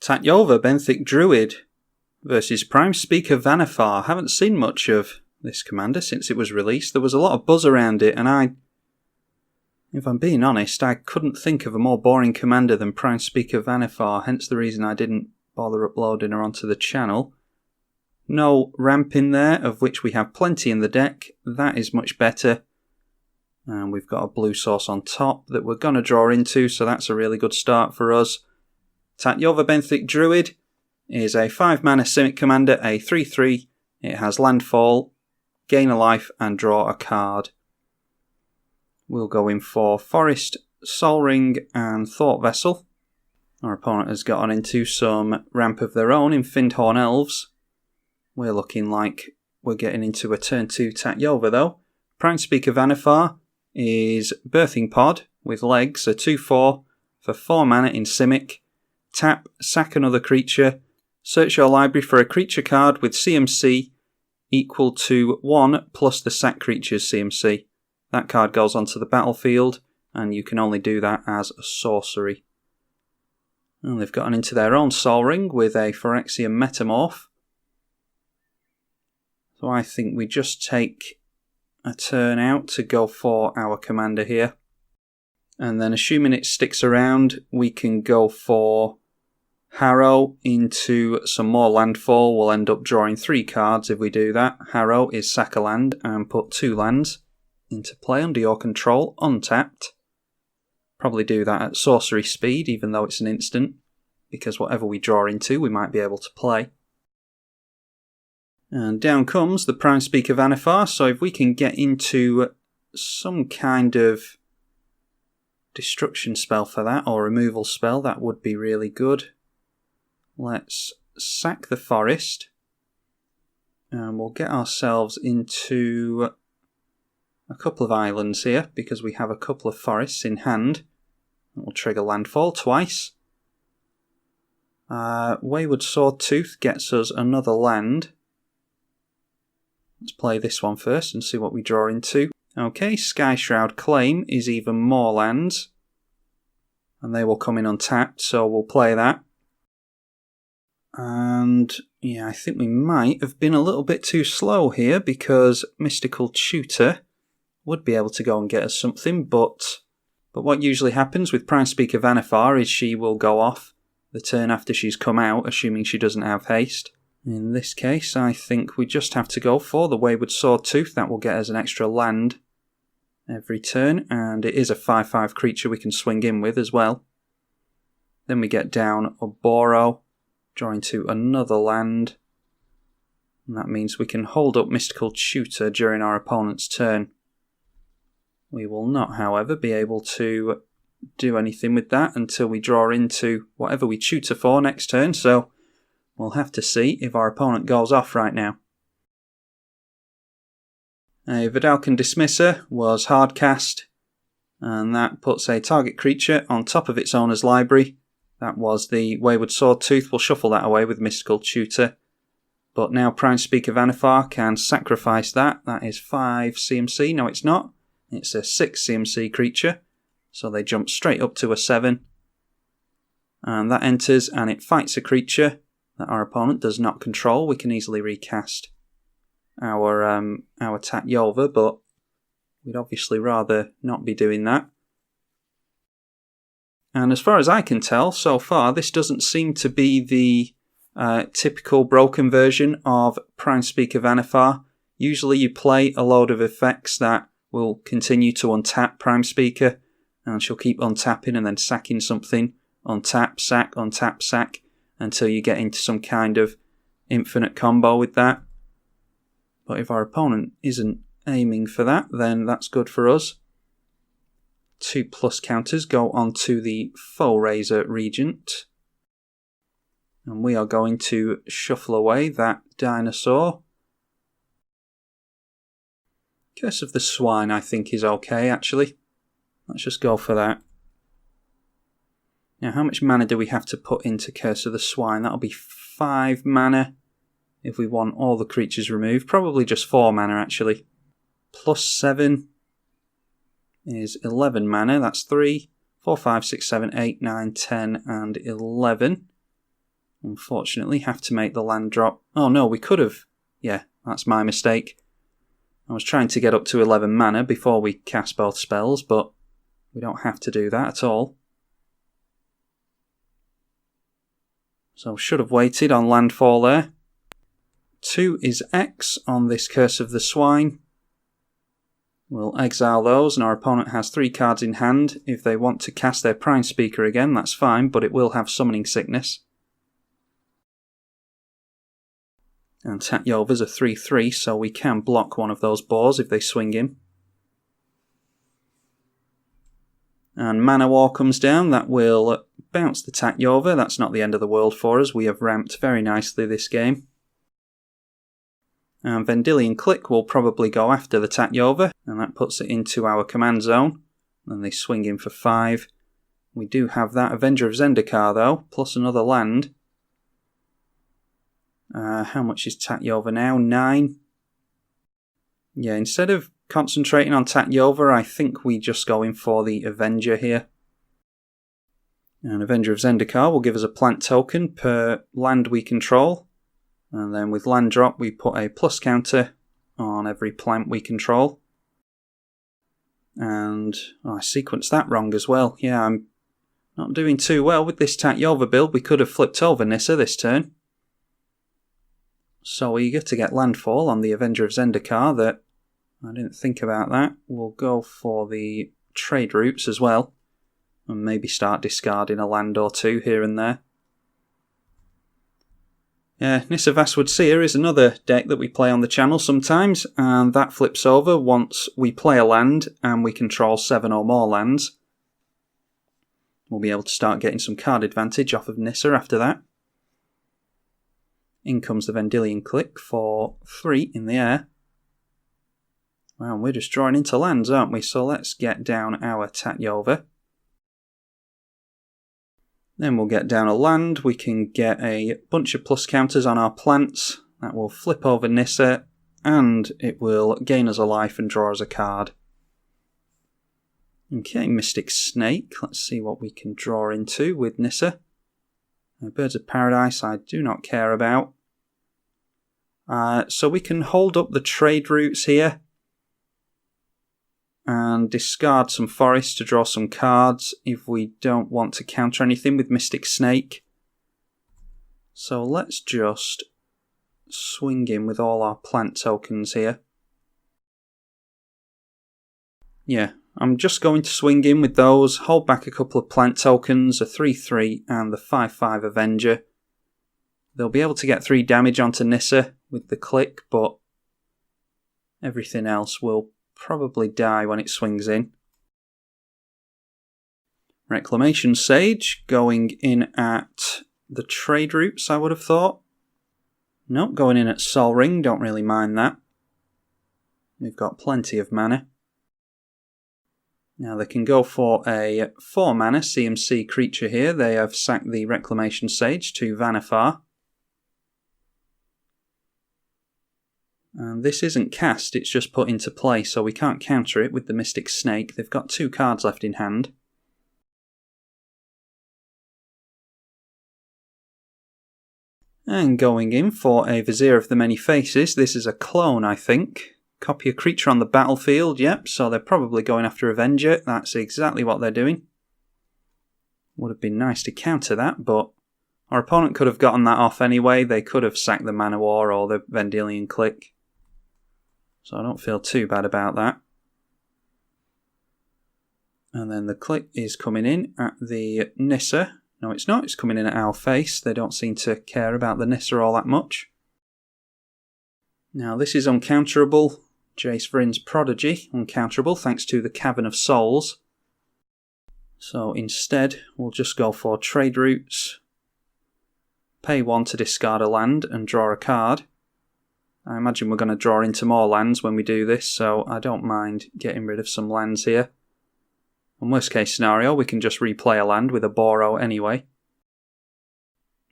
Tatyova, Benthic Druid versus Prime Speaker Vannifar. Haven't seen much of this commander since it was released. There was a lot of buzz around it, and if I'm being honest, I couldn't think of a more boring commander than Prime Speaker Vannifar, hence the reason I didn't bother uploading her onto the channel. No ramp in there, of which we have plenty in the deck. That is much better. And we've got a blue source on top that we're going to draw into, so that's a really good start for us. Tatyova Benthic Druid is a 5-mana Simic commander, a 3/3. It has landfall, gain a life, and draw a card. We'll go in for Forest, Sol Ring, and Thought Vessel. Our opponent has gotten into some ramp of their own in Findhorn Elves. We're looking like we're getting into a turn 2 Tatyova though. Prime Speaker Vannifar is Birthing Pod with legs, a 2/4 for 4 mana in Simic. Tap, sack another creature. Search your library for a creature card with CMC equal to 1 plus the sack creature's CMC. That card goes onto the battlefield, and you can only do that as a sorcery. And they've gotten into their own Sol Ring with a Phyrexian Metamorph. So I think we just take a turn out to go for our commander here. And then assuming it sticks around, we can go for Harrow into some more landfall. We'll end up drawing 3 cards if we do that. Harrow is sack a land and put 2 lands into play under your control, untapped. Probably do that at sorcery speed, even though it's an instant, because whatever we draw into, we might be able to play. And down comes the Prime Speaker Vannifar, so if we can get into some kind of destruction spell for that, or removal spell, that would be really good. Let's sack the forest, and we'll get ourselves into a couple of islands here, because we have a couple of forests in hand. We'll trigger landfall twice. Wayward Swordtooth gets us another land. Let's play this one first and see what we draw into. Okay, Skyshroud Claim is even more lands, and they will come in untapped, so we'll play that. And yeah, I think we might have been a little bit too slow here, because Mystical Tutor would be able to go and get us something, but what usually happens with Prime Speaker Vannifar is she will go off the turn after she's come out, assuming she doesn't have haste. In this case, I think we just have to go for the Wayward Swordtooth. That will get us an extra land every turn, and it is a 5/5 creature we can swing in with as well. Then we get down Oboro, drawing to another land, and that means we can hold up Mystical Tutor during our opponent's turn. We will not, however, be able to do anything with that until we draw into whatever we tutor for next turn, so we'll have to see if our opponent goes off right now. A Vedalken Dismisser was hard cast, and that puts a target creature on top of its owner's library. That was the Wayward Swordtooth. We'll shuffle that away with Mystical Tutor. But now Prime Speaker Vannifar can sacrifice that. That is 5 CMC. No, it's not. It's a 6 CMC creature. So they jump straight up to a 7. And that enters, and it fights a creature that our opponent does not control. We can easily recast our Tatyova, but we'd obviously rather not be doing that. And as far as I can tell, so far, this doesn't seem to be the typical broken version of Prime Speaker Vannifar. Usually you play a load of effects that will continue to untap Prime Speaker, and she'll keep untapping and then sacking something. Untap, sack, until you get into some kind of infinite combo with that. But if our opponent isn't aiming for that, then that's good for us. 2+ counters go onto the Foe-Raiser Regent. And we are going to shuffle away that dinosaur. Curse of the Swine I think is okay, actually. Let's just go for that. Now, how much mana do we have to put into Curse of the Swine? That'll be 5 mana if we want all the creatures removed. Probably just 4 mana, actually. Plus 7 is 11 mana. That's 3, 4, 5, 6, 7, 8, 9, 10, and 11. unfortunately have to make the land drop. Oh no, we could have. Yeah, that's my mistake. I was trying to get up to 11 mana before we cast both spells, but we don't have to do that at all. So should have waited on landfall there. 2 is X on this Curse of the Swine. We'll exile those, and our opponent has 3 cards in hand. If they want to cast their Prime Speaker again, that's fine, but it will have Summoning Sickness. And Tatyova's a 3/3, so we can block one of those boars if they swing him. And Mana War comes down, that will bounce the Tatyova. That's not the end of the world for us, we have ramped very nicely this game. And Vendilion Click will probably go after the Tatyova, and that puts it into our command zone. And they swing in for 5. We do have that Avenger of Zendikar though, plus another land. How much is Tatyova now? 9. Yeah, instead of concentrating on Tatyova, I think we just go in for the Avenger here. And Avenger of Zendikar will give us a plant token per land we control. And then with land drop, we put a plus counter on every plant we control. And I sequenced that wrong as well. Yeah, I'm not doing too well with this Tatyova build. We could have flipped over Nissa this turn. So eager to get landfall on the Avenger of Zendikar that I didn't think about that. We'll go for the trade routes as well, and maybe start discarding a land or 2 here and there. Nissa Vastwood Seer is another deck that we play on the channel sometimes, and that flips over once we play a land and we control 7 or more lands. We'll be able to start getting some card advantage off of Nissa after that. In comes the Vendilion Click for 3 in the air. Wow, we're just drawing into lands, aren't we? So let's get down our Tatyova. Then we'll get down a land. We can get a bunch of plus counters on our plants. That will flip over Nissa, and it will gain us a life and draw us a card. Okay, Mystic Snake. Let's see what we can draw into with Nissa. Birds of Paradise I do not care about. So we can hold up the trade routes here and discard some forests to draw some cards if we don't want to counter anything with Mystic Snake. So let's just swing in with all our plant tokens here. Yeah, I'm just going to swing in with those, hold back a couple of plant tokens, a 3/3 and the 5/5 Avenger. They'll be able to get 3 damage onto Nissa with the click, but everything else will probably die when it swings in. Reclamation Sage going in at the trade routes, I would have thought. Nope, going in at Sol Ring, don't really mind that. We've got plenty of mana. Now they can go for a 4 mana CMC creature here. They have sacked the Reclamation Sage to Vannifar. And this isn't cast, it's just put into play, so we can't counter it with the Mystic Snake. They've got 2 cards left in hand. And going in for a Vizier of the Many Faces. This is a clone, I think. Copy a creature on the battlefield, yep, so they're probably going after Avenger. That's exactly what they're doing. Would have been nice to counter that, but our opponent could have gotten that off anyway. They could have sacked the Mana War or the Vendilion Click. So I don't feel too bad about that. And then the click is coming in at the Nissa. No, it's not. It's coming in at our face. They don't seem to care about the Nissa all that much. Now this is uncounterable. Jace Vryn's Prodigy, uncounterable thanks to the Cavern of Souls. So instead, we'll just go for trade routes. Pay 1 to discard a land and draw a card. I imagine we're going to draw into more lands when we do this, so I don't mind getting rid of some lands here. In worst case scenario, we can just replay a land with a Boro anyway.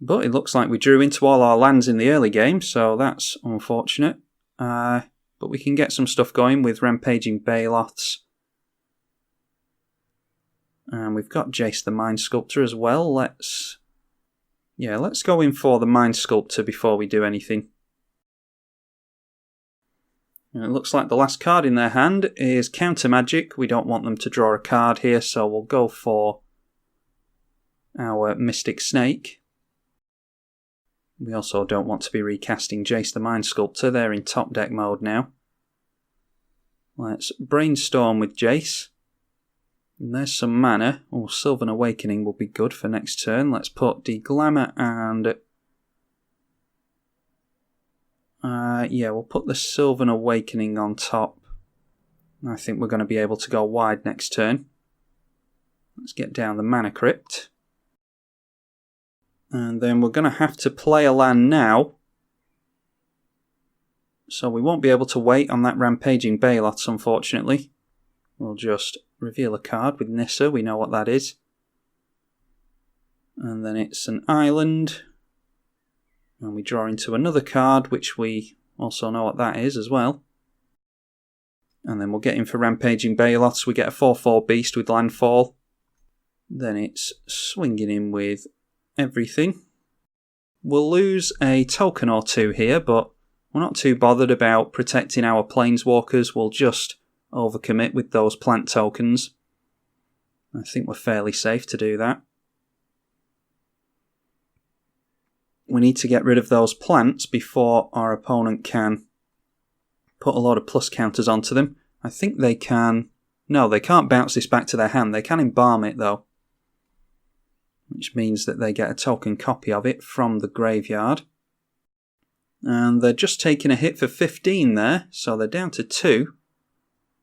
But it looks like we drew into all our lands in the early game, so that's unfortunate. But we can get some stuff going with Rampaging Baloths. And we've got Jace the Mind Sculptor as well. Yeah, let's go in for the Mind Sculptor before we do anything. And it looks like the last card in their hand is Counter Magic. We don't want them to draw a card here, so we'll go for our Mystic Snake. We also don't want to be recasting Jace the Mind Sculptor. They're in top deck mode now. Let's brainstorm with Jace. And there's some mana. Oh, Sylvan Awakening will be good for next turn. Let's put Deglamour and... yeah, we'll put the Sylvan Awakening on top. I think we're going to be able to go wide next turn. Let's get down the Mana Crypt. And then we're going to have to play a land now. So we won't be able to wait on that Rampaging Baloths, unfortunately. We'll just reveal a card with Nissa, we know what that is. And then it's an island. And we draw into another card, which we also know what that is as well. And then we'll get in for Rampaging Baloths. We get a 4/4 beast with landfall. Then it's swinging in with everything. We'll lose a token or two here, but we're not too bothered about protecting our planeswalkers. We'll just overcommit with those plant tokens. I think we're fairly safe to do that. We need to get rid of those plants before our opponent can put a lot of plus counters onto them. I think they can... No, they can't bounce this back to their hand. They can embalm it, though. Which means that they get a token copy of it from the graveyard. And they're just taking a hit for 15 there, so they're down to 2.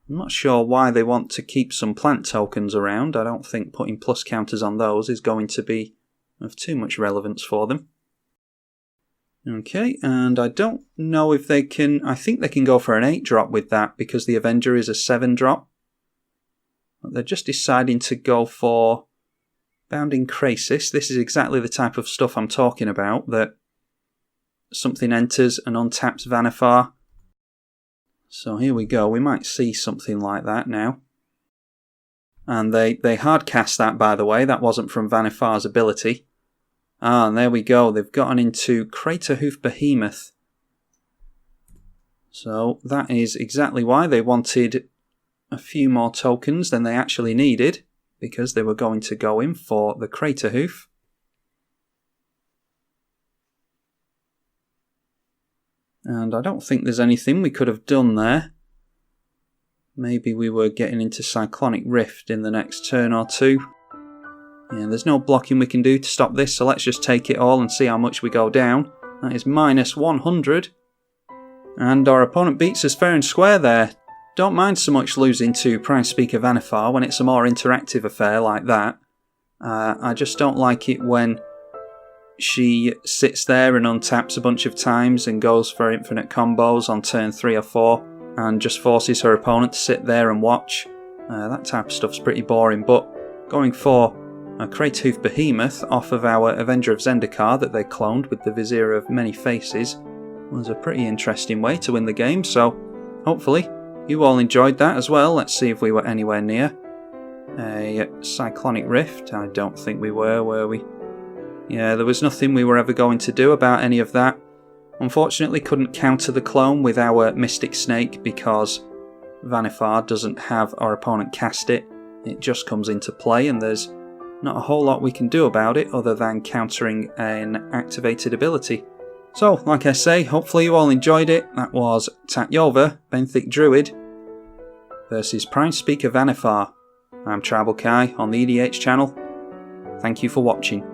I'm not sure why they want to keep some plant tokens around. I don't think putting plus counters on those is going to be of too much relevance for them. Okay, and I don't know if they can... I think they can go for an 8-drop with that because the Avenger is a 7-drop. But they're just deciding to go for Bounding Krasis. This is exactly the type of stuff I'm talking about, that something enters and untaps Vannifar. So here we go, we might see something like that now. And they hard cast that, by the way, that wasn't from Vannifar's ability. Ah, and there we go, they've gotten into Craterhoof Behemoth. So that is exactly why they wanted a few more tokens than they actually needed, because they were going to go in for the Craterhoof. And I don't think there's anything we could have done there. Maybe we were getting into Cyclonic Rift in the next turn or two. Yeah, there's no blocking we can do to stop this, so let's just take it all and see how much we go down. That is minus 100. And our opponent beats us fair and square there. Don't mind so much losing to Prime Speaker Vannifar when it's a more interactive affair like that. I just don't like it when she sits there and untaps a bunch of times and goes for infinite combos on turn 3 or 4 and just forces her opponent to sit there and watch. That type of stuff's pretty boring, but going for a Craterhoof Behemoth off of our Avenger of Zendikar that they cloned with the Vizier of Many Faces was a pretty interesting way to win the game, so hopefully you all enjoyed that as well. Let's see if we were anywhere near a Cyclonic Rift. I don't think we were we? Yeah, there was nothing we were ever going to do about any of that. Unfortunately, couldn't counter the clone with our Mystic Snake because Vannifar doesn't have our opponent cast it. It just comes into play and there's not a whole lot we can do about it other than countering an activated ability. So, like I say, hopefully you all enjoyed it. That was Tatyova, Benthic Druid, versus Prime Speaker Vannifar. I'm tribalkai on the EDH channel. Thank you for watching.